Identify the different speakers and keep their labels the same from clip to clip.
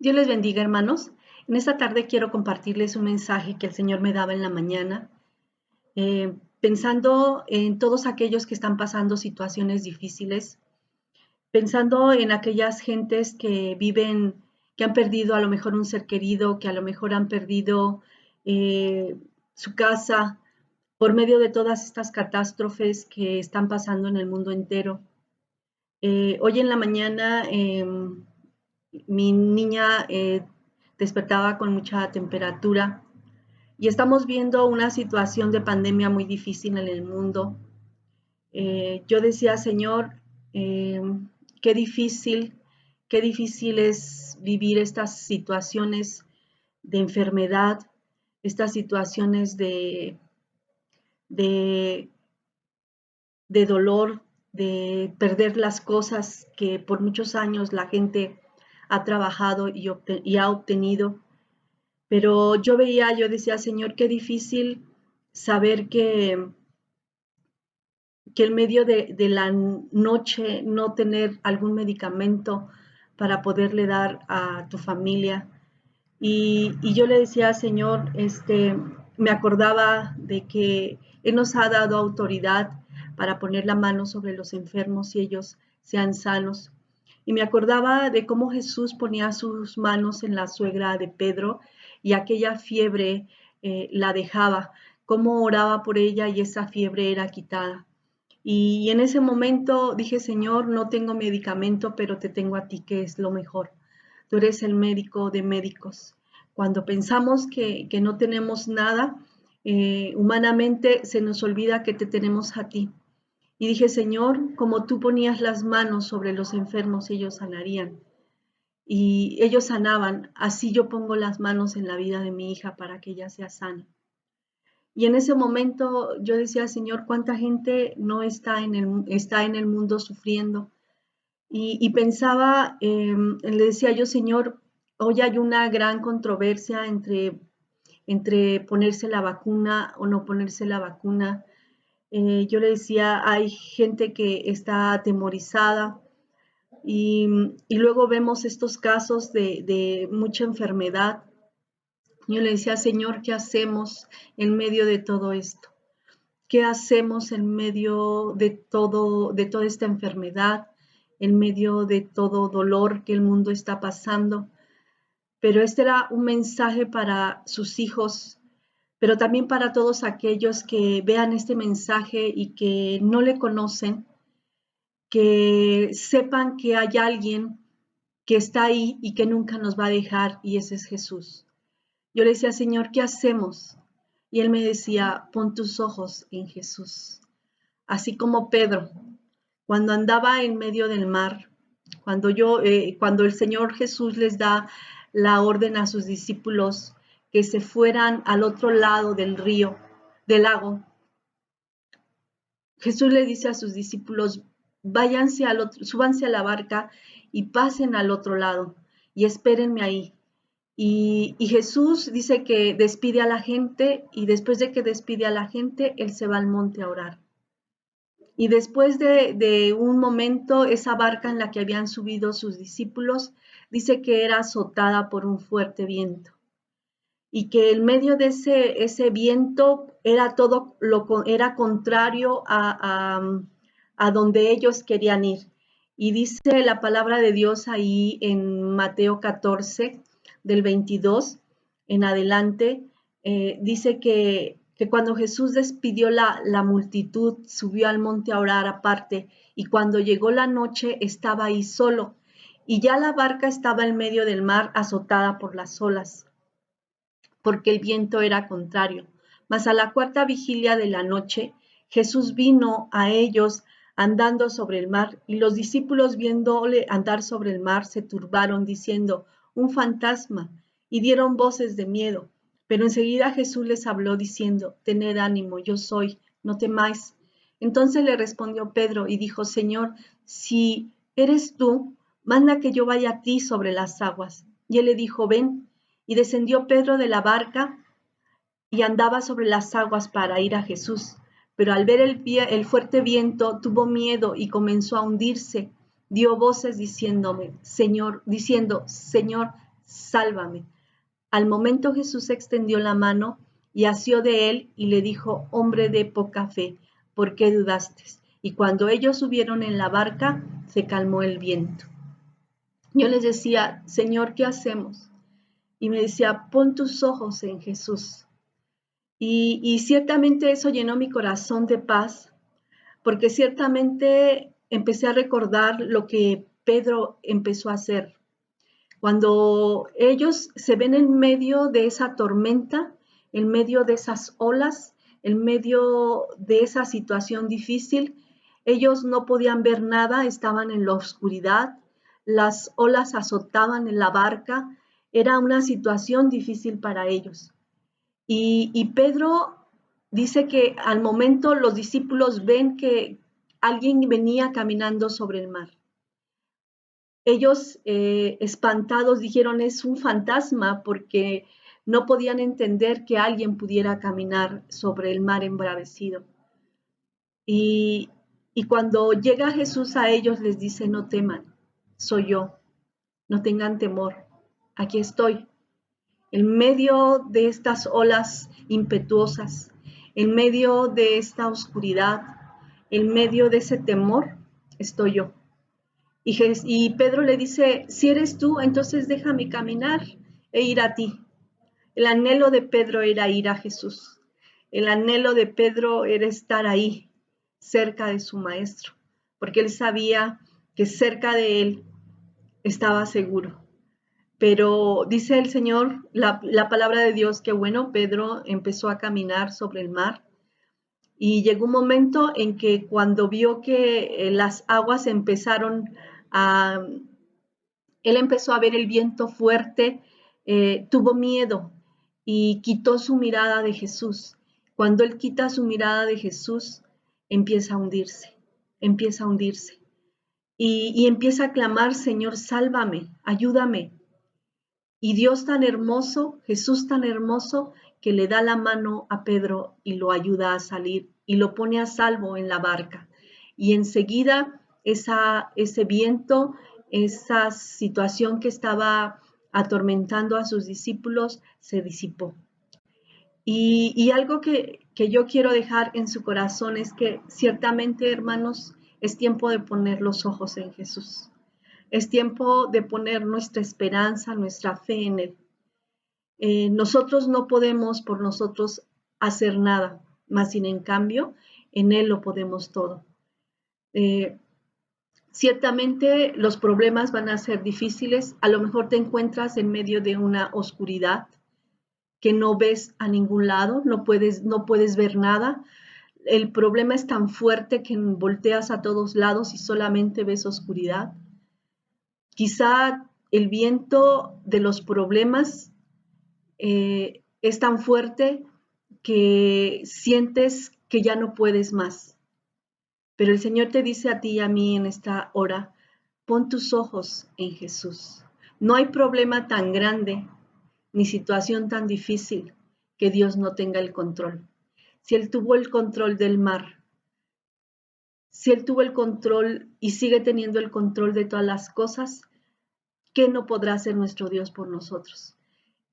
Speaker 1: Dios les bendiga, hermanos. En esta tarde quiero compartirles un mensaje que el Señor me daba en la mañana, pensando en todos aquellos que están pasando situaciones difíciles, pensando en aquellas gentes que viven, que han perdido a lo mejor un ser querido, que a lo mejor han perdido su casa por medio de todas estas catástrofes que están pasando en el mundo entero. Hoy en la mañana mi niña despertaba con mucha temperatura y estamos viendo una situación de pandemia muy difícil en el mundo. Yo decía, Señor, eh, qué difícil es vivir estas situaciones de enfermedad, estas situaciones de, de dolor, de perder las cosas que por muchos años la gente ha trabajado y ha obtenido. Pero yo decía, Señor, qué difícil saber que en medio de la noche no tener algún medicamento para poderle dar a tu familia. Y yo le decía, Señor, me acordaba de que Él nos ha dado autoridad para poner la mano sobre los enfermos y ellos sean sanos. Y me acordaba de cómo Jesús ponía sus manos en la suegra de Pedro y aquella fiebre la dejaba, cómo oraba por ella y esa fiebre era quitada. Y en ese momento dije, Señor, no tengo medicamento, pero te tengo a ti, que es lo mejor. Tú eres el médico de médicos. Cuando pensamos que no tenemos nada, humanamente se nos olvida que te tenemos a ti. Y dije, Señor, como tú ponías las manos sobre los enfermos, ellos sanarían. Y ellos sanaban, así yo pongo las manos en la vida de mi hija para que ella sea sana. Y en ese momento yo decía, Señor, ¿cuánta gente no está está en el mundo sufriendo? Y pensaba, le decía yo, Señor, hoy hay una gran controversia entre ponerse la vacuna o no ponerse la vacuna. Yo le decía, hay gente que está atemorizada y luego vemos estos casos de mucha enfermedad. Yo le decía, Señor, ¿qué hacemos en medio de todo esto? ¿Qué hacemos en medio de toda esta enfermedad, en medio de todo dolor que el mundo está pasando? Pero este era un mensaje para sus hijos, pero también para todos aquellos que vean este mensaje y que no le conocen, que sepan que hay alguien que está ahí y que nunca nos va a dejar, y ese es Jesús. Yo le decía, Señor, ¿qué hacemos? Y él me decía, pon tus ojos en Jesús. Así como Pedro, cuando andaba en medio del mar, cuando el Señor Jesús les da la orden a sus discípulos que se fueran al otro lado del río, del lago, Jesús le dice a sus discípulos, váyanse súbanse a la barca y pasen al otro lado y espérenme ahí. Y Jesús dice que despide a la gente y después de que despide a la gente, Él se va al monte a orar. Y después de un momento, esa barca en la que habían subido sus discípulos, dice que era azotada por un fuerte viento. Y que en medio de ese viento era era contrario a donde ellos querían ir. Y dice la palabra de Dios ahí en Mateo 14, del 22 en adelante, dice que cuando Jesús despidió la multitud, subió al monte a orar aparte, y cuando llegó la noche estaba ahí solo, y ya la barca estaba en medio del mar azotada por las olas, porque el viento era contrario. Mas a la cuarta vigilia de la noche, Jesús vino a ellos andando sobre el mar, y los discípulos viéndole andar sobre el mar se turbaron, diciendo, un fantasma, y dieron voces de miedo. Pero enseguida Jesús les habló diciendo, tened ánimo, yo soy, no temáis. Entonces le respondió Pedro y dijo, Señor, si eres tú, manda que yo vaya a ti sobre las aguas. Y él le dijo, ven. Y descendió Pedro de la barca y andaba sobre las aguas para ir a Jesús. Pero al ver el fuerte viento, tuvo miedo y comenzó a hundirse. Dio voces diciendo, Señor, sálvame. Al momento Jesús extendió la mano y asió de él y le dijo, hombre de poca fe, ¿por qué dudaste? Y cuando ellos subieron en la barca, se calmó el viento. Yo les decía, Señor, ¿qué hacemos? Y me decía, pon tus ojos en Jesús. Y ciertamente eso llenó mi corazón de paz, porque ciertamente empecé a recordar lo que Pedro empezó a hacer. Cuando ellos se ven en medio de esa tormenta, en medio de esas olas, en medio de esa situación difícil, ellos no podían ver nada, estaban en la oscuridad, las olas azotaban en la barca, era una situación difícil para ellos. Y Pedro dice que al momento los discípulos ven que alguien venía caminando sobre el mar. Ellos espantados dijeron, es un fantasma, porque no podían entender que alguien pudiera caminar sobre el mar embravecido. Y cuando llega Jesús a ellos les dice, no teman, soy yo, no tengan temor, aquí estoy. En medio de estas olas impetuosas, en medio de esta oscuridad, en medio de ese temor, estoy yo. Y Pedro le dice, si eres tú, entonces déjame caminar e ir a ti. El anhelo de Pedro era ir a Jesús. El anhelo de Pedro era estar ahí, cerca de su maestro, porque él sabía que cerca de él estaba seguro. Pero dice el Señor, la palabra de Dios, que bueno, Pedro empezó a caminar sobre el mar y llegó un momento en que cuando vio que las aguas empezaron a... Él empezó a ver el viento fuerte, tuvo miedo y quitó su mirada de Jesús. Cuando él quita su mirada de Jesús, empieza a hundirse, empieza a hundirse. Y empieza a clamar, Señor, sálvame, ayúdame. Y Dios tan hermoso, Jesús tan hermoso, que le da la mano a Pedro y lo ayuda a salir y lo pone a salvo en la barca. Y enseguida ese viento, esa situación que estaba atormentando a sus discípulos, se disipó. Y algo que yo quiero dejar en su corazón es que ciertamente, hermanos, es tiempo de poner los ojos en Jesús. Es tiempo de poner nuestra esperanza, nuestra fe en Él. Nosotros no podemos por nosotros hacer nada, más sin en cambio, en Él lo podemos todo. Ciertamente los problemas van a ser difíciles, a lo mejor te encuentras en medio de una oscuridad que no ves a ningún lado, no puedes ver nada. El problema es tan fuerte que volteas a todos lados y solamente ves oscuridad. Quizá el viento de los problemas es tan fuerte que sientes que ya no puedes más. Pero el Señor te dice a ti y a mí en esta hora, pon tus ojos en Jesús. No hay problema tan grande ni situación tan difícil que Dios no tenga el control. Si Él tuvo el control del mar, si Él tuvo el control y sigue teniendo el control de todas las cosas, ¿qué no podrá hacer nuestro Dios por nosotros?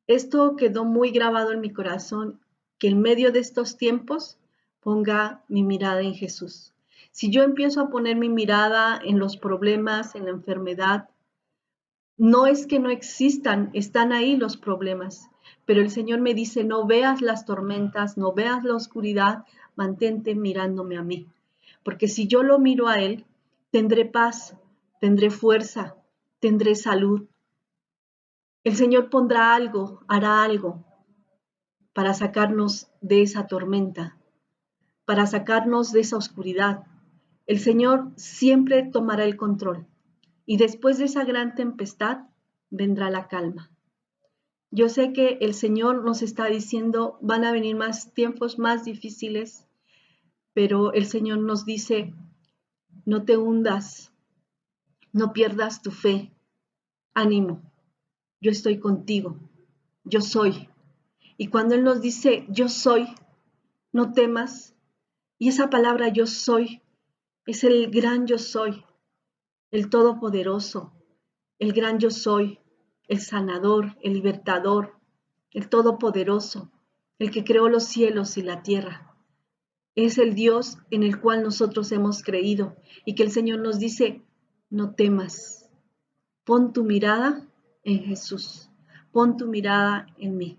Speaker 1: Esto quedó muy grabado en mi corazón, que en medio de estos tiempos ponga mi mirada en Jesús. Si yo empiezo a poner mi mirada en los problemas, en la enfermedad, no es que no existan, están ahí los problemas, pero el Señor me dice, no veas las tormentas, no veas la oscuridad, mantente mirándome a mí. Porque si yo lo miro a Él, tendré paz, tendré fuerza, tendré salud. El Señor pondrá algo, hará algo para sacarnos de esa tormenta, para sacarnos de esa oscuridad. El Señor siempre tomará el control y después de esa gran tempestad vendrá la calma. Yo sé que el Señor nos está diciendo, van a venir más tiempos más difíciles, pero el Señor nos dice, no te hundas, no pierdas tu fe, ánimo, yo estoy contigo, yo soy. Y cuando Él nos dice, yo soy, no temas, y esa palabra yo soy es el gran yo soy, el todopoderoso, el gran yo soy, el sanador, el libertador, el todopoderoso, el que creó los cielos y la tierra. Es el Dios en el cual nosotros hemos creído y que el Señor nos dice, no temas, pon tu mirada en Jesús, pon tu mirada en mí.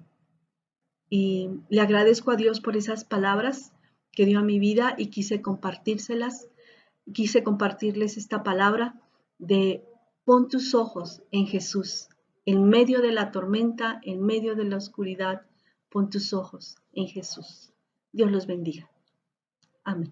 Speaker 1: Y le agradezco a Dios por esas palabras que dio a mi vida y quise compartírselas, quise compartirles esta palabra de pon tus ojos en Jesús, en medio de la tormenta, en medio de la oscuridad, pon tus ojos en Jesús. Dios los bendiga. Amén.